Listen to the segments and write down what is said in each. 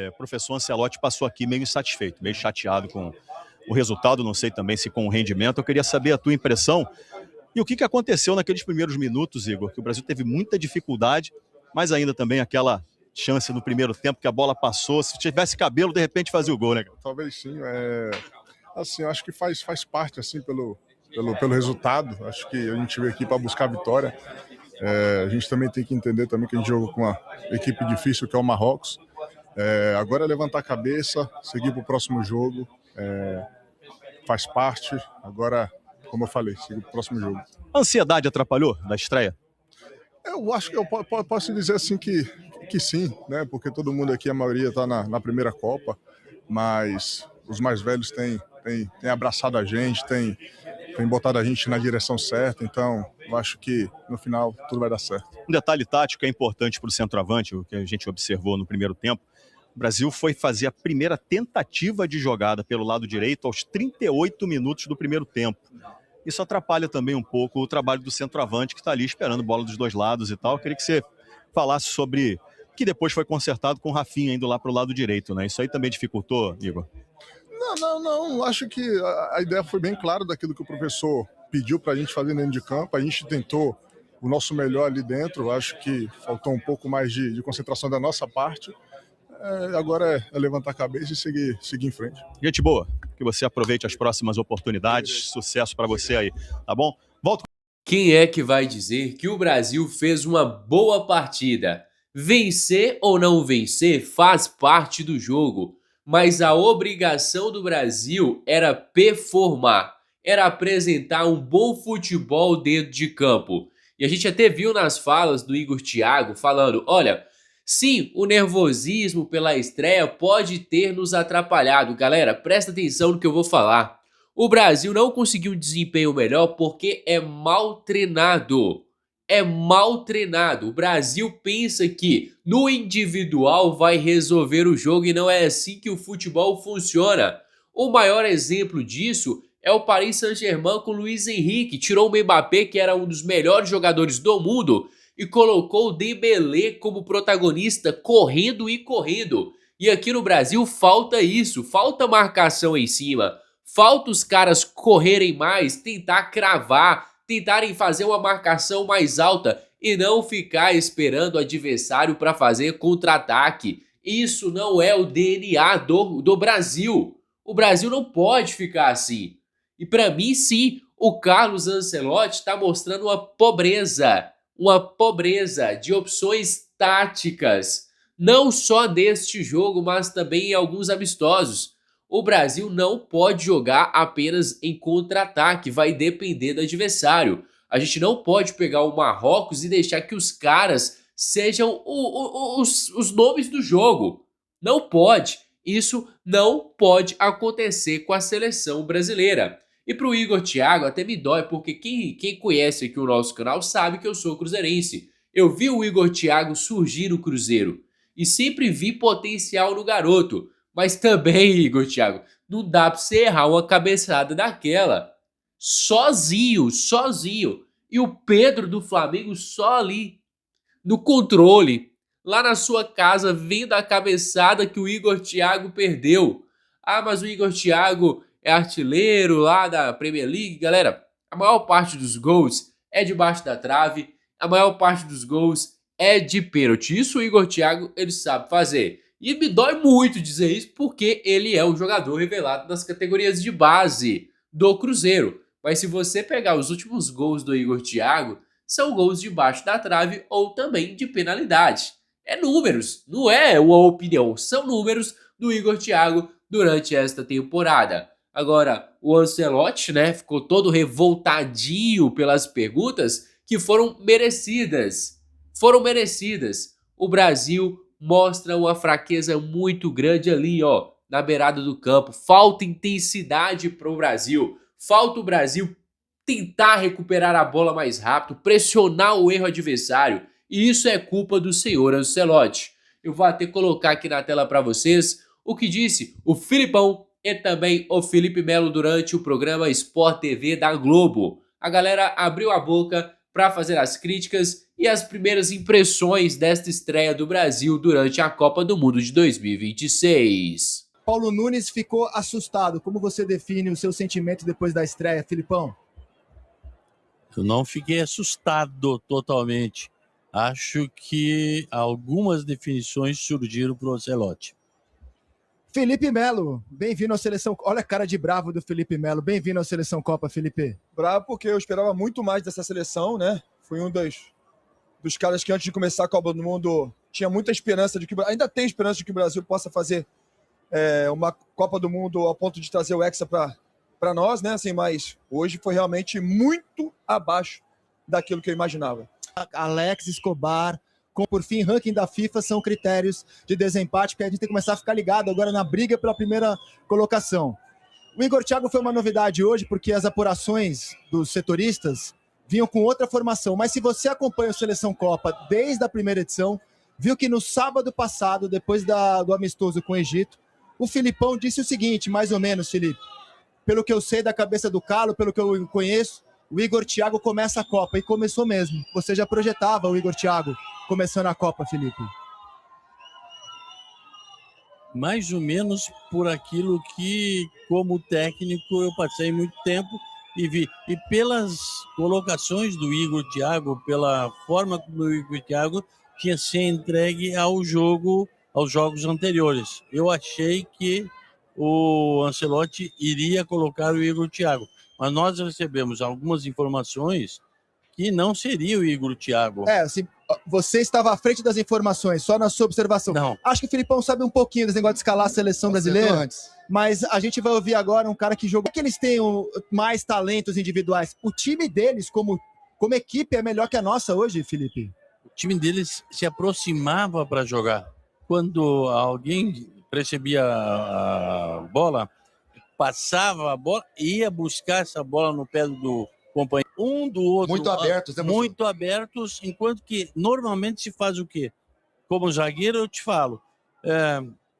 O professor Ancelotti passou aqui meio insatisfeito, meio chateado com o resultado, não sei também se com o rendimento. Eu queria saber a tua impressão e o que aconteceu naqueles primeiros minutos, Igor, que o Brasil teve muita dificuldade, mas ainda também aquela chance no primeiro tempo que a bola passou. Se tivesse cabelo, de repente fazia o gol, né? Talvez sim. Assim, eu acho que faz parte assim pelo resultado. Acho que a gente veio aqui para buscar a vitória. A gente também tem que entender também que a gente jogou com uma equipe difícil que é o Marrocos. Agora é levantar a cabeça, seguir para o próximo jogo. Faz parte. Agora, como eu falei, seguir para o próximo jogo. A ansiedade atrapalhou da estreia? Eu acho que eu posso dizer assim que sim, né? Porque todo mundo aqui, a maioria está na primeira Copa, mas os mais velhos têm abraçado a gente, têm botado a gente na direção certa, então eu acho que no final tudo vai dar certo. Um detalhe tático que é importante para o centroavante, o que a gente observou no primeiro tempo, o Brasil foi fazer a primeira tentativa de jogada pelo lado direito aos 38 minutos do primeiro tempo. Isso atrapalha também um pouco o trabalho do centroavante que está ali esperando bola dos dois lados e tal. Eu queria que você falasse sobre que depois foi consertado com o Rafinha indo lá para o lado direito, né? Isso aí também dificultou, Igor? Não. Acho que a ideia foi bem clara daquilo que o professor pediu para a gente fazer dentro de campo. A gente tentou o nosso melhor ali dentro. Acho que faltou um pouco mais de concentração da nossa parte. Agora é levantar a cabeça e seguir em frente. Gente boa, que você aproveite as próximas oportunidades. Sucesso para você aí, tá bom? Volto. Quem é que vai dizer que o Brasil fez uma boa partida? Vencer ou não vencer faz parte do jogo, mas a obrigação do Brasil era performar, era apresentar um bom futebol dentro de campo. E a gente até viu nas falas do Igor Thiago falando, olha, sim, o nervosismo pela estreia pode ter nos atrapalhado. Galera, presta atenção no que eu vou falar. O Brasil não conseguiu um desempenho melhor porque é mal treinado. É mal treinado. O Brasil pensa que no individual vai resolver o jogo e não é assim que o futebol funciona. O maior exemplo disso é o Paris Saint-Germain com o Luiz Henrique. Tirou o Mbappé, que era um dos melhores jogadores do mundo, e colocou o Dembélé como protagonista, correndo e correndo. E aqui no Brasil falta isso, falta marcação em cima. Falta os caras correrem mais, tentar cravar, tentarem fazer uma marcação mais alta e não ficar esperando o adversário para fazer contra-ataque. Isso não é o DNA do Brasil. O Brasil não pode ficar assim. E para mim, sim, o Carlos Ancelotti está mostrando uma pobreza de opções táticas. Não só deste jogo, mas também em alguns amistosos. O Brasil não pode jogar apenas em contra-ataque, vai depender do adversário. A gente não pode pegar o Marrocos e deixar que os caras sejam os nomes do jogo. Não pode. Isso não pode acontecer com a seleção brasileira. E pro Igor Thiago até me dói, porque quem conhece aqui o nosso canal sabe que eu sou cruzeirense. Eu vi o Igor Thiago surgir no Cruzeiro e sempre vi potencial no garoto. Mas também, Igor Thiago, não dá pra você errar uma cabeçada daquela. Sozinho. E o Pedro do Flamengo só ali, no controle, lá na sua casa, vendo a cabeçada que o Igor Thiago perdeu. Ah, mas o Igor Thiago é artilheiro lá da Premier League. Galera, a maior parte dos gols é debaixo da trave, a maior parte dos gols é de pênalti. Isso o Igor Thiago, ele sabe fazer. E me dói muito dizer isso porque ele é um jogador revelado nas categorias de base do Cruzeiro. Mas se você pegar os últimos gols do Igor Thiago, são gols debaixo da trave ou também de penalidade. É números, não é uma opinião, são números do Igor Thiago durante esta temporada. Agora, o Ancelotti, né, ficou todo revoltadinho pelas perguntas que foram merecidas. O Brasil mostra uma fraqueza muito grande ali, ó, na beirada do campo. Falta intensidade para o Brasil. Falta o Brasil tentar recuperar a bola mais rápido, pressionar o erro adversário. E isso é culpa do senhor Ancelotti. Eu vou até colocar aqui na tela para vocês o que disse o Filipão e também o Felipe Melo durante o programa Sport TV da Globo. A galera abriu a boca para fazer as críticas e as primeiras impressões desta estreia do Brasil durante a Copa do Mundo de 2026. Paulo Nunes ficou assustado. Como você define o seu sentimento depois da estreia, Filipão? Eu não fiquei assustado totalmente. Acho que algumas definições surgiram para o Ancelotti. Felipe Melo, bem-vindo à Seleção... Olha a cara de bravo do Felipe Melo. Bem-vindo à Seleção Copa, Felipe. Bravo porque eu esperava muito mais dessa seleção, né? Fui um dos caras que antes de começar a Copa do Mundo tinha muita esperança de que... Ainda tem esperança de que o Brasil possa fazer uma Copa do Mundo ao ponto de trazer o Hexa para nós, né? Assim, mas hoje foi realmente muito abaixo daquilo que eu imaginava. Alex Escobar, por fim, ranking da FIFA são critérios de desempate, porque a gente tem que começar a ficar ligado agora na briga pela primeira colocação. O Igor Thiago foi uma novidade hoje, porque as apurações dos setoristas vinham com outra formação, mas se você acompanha a Seleção Copa desde a primeira edição, viu que no sábado passado, depois do amistoso com o Egito, o Filipão disse o seguinte, mais ou menos, Felipe, pelo que eu sei da cabeça do Carlos, pelo que eu conheço, o Igor Thiago começa a Copa, e começou mesmo. Você já projetava o Igor Thiago começando a Copa, Felipe? Mais ou menos por aquilo que, como técnico, eu passei muito tempo e vi. E pelas colocações do Igor Thiago, pela forma como o Igor Thiago tinha se entregue ao jogo, aos jogos anteriores. Eu achei que o Ancelotti iria colocar o Igor Thiago. Mas nós recebemos algumas informações que não seria o Igor Thiago. Assim, você estava à frente das informações, só na sua observação. Não. Acho que o Filipão sabe um pouquinho desse negócio de escalar a seleção brasileira. Antes. Mas a gente vai ouvir agora um cara que jogou. Que eles tenham mais talentos individuais. O time deles, como equipe, é melhor que a nossa hoje, Felipe? O time deles se aproximava para jogar. Quando alguém recebia a bola, passava a bola e ia buscar essa bola no pé do companheiro. Um do outro. Muito abertos, né, muito abertos, enquanto que normalmente se faz o quê? Como zagueiro, eu te falo,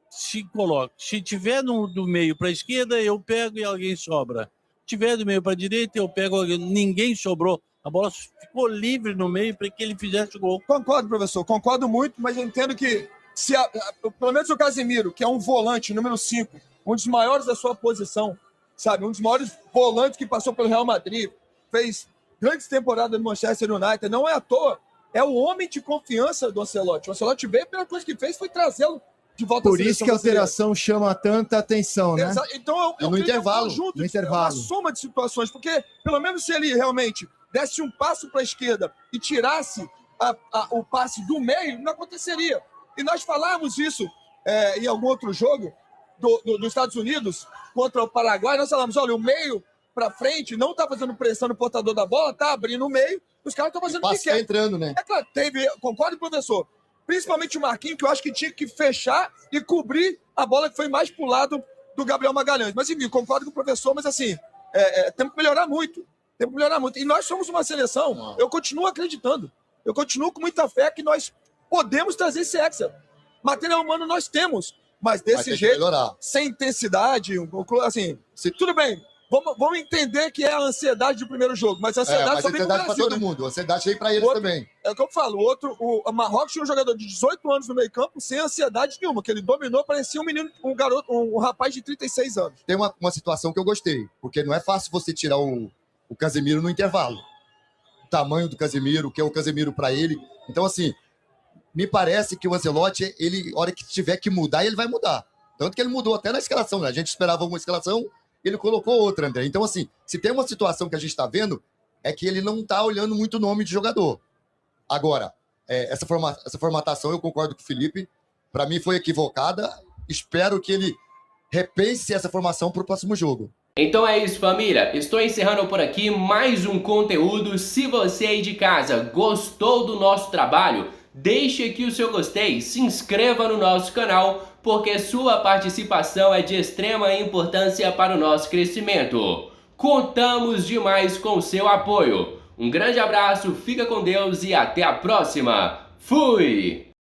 se tiver do meio para a esquerda, eu pego e alguém sobra. Se tiver do meio para a direita, eu pego alguém. Ninguém sobrou. A bola ficou livre no meio para que ele fizesse o gol. Concordo, professor. Concordo muito, mas eu entendo que pelo menos o Casemiro, que é um volante, número 5, um dos maiores da sua posição, sabe? Um dos maiores volantes que passou pelo Real Madrid, fez grandes temporadas no Manchester United, não é à toa, é o homem de confiança do Ancelotti. O Ancelotti veio, a primeira coisa que fez foi trazê-lo de volta à seleção. Por isso que a alteração chama tanta atenção, né? Então eu no intervalo, no intervalo. Uma soma de situações, porque pelo menos se ele realmente desse um passo para a esquerda e tirasse o passe do meio, não aconteceria. E nós falamos isso em algum outro jogo dos Estados Unidos contra o Paraguai. Nós falamos, olha, o meio para frente não está fazendo pressão no portador da bola, está abrindo o meio, os caras estão fazendo o que quer. Tá entrando, né? É claro, concordo, professor. Principalmente o Marquinhos, que eu acho que tinha que fechar e cobrir a bola que foi mais pro lado do Gabriel Magalhães. Mas, enfim, concordo com o professor, mas assim, temos que melhorar muito. Temos que melhorar muito. E nós somos uma seleção, eu continuo acreditando. Eu continuo com muita fé que nós podemos trazer esse Hexa. Material humano nós temos, mas desse jeito, sem intensidade, assim, tudo bem. Vamos entender que é a ansiedade do primeiro jogo, mas a ansiedade só vem pro Brasil, para todo mundo, a ansiedade vem para eles também. É o que eu falo, o Marrocos tinha um jogador de 18 anos no meio campo sem ansiedade nenhuma, que ele dominou, parecia um rapaz de 36 anos. Tem uma situação que eu gostei, porque não é fácil você tirar o Casemiro no intervalo. O tamanho do Casemiro, o que é o Casemiro para ele. Então, assim, me parece que o Ancelotti, a hora que tiver que mudar, ele vai mudar. Tanto que ele mudou até na escalação, né? A gente esperava uma escalação, ele colocou outra, André. Então, assim, se tem uma situação que a gente está vendo, é que ele não está olhando muito o nome de jogador. Agora, essa formatação, eu concordo com o Felipe, para mim foi equivocada. Espero que ele repense essa formação para o próximo jogo. Então é isso, família. Estou encerrando por aqui mais um conteúdo. Se você aí de casa gostou do nosso trabalho, deixe aqui o seu gostei, se inscreva no nosso canal, porque sua participação é de extrema importância para o nosso crescimento. Contamos demais com o seu apoio. Um grande abraço, fica com Deus e até a próxima. Fui!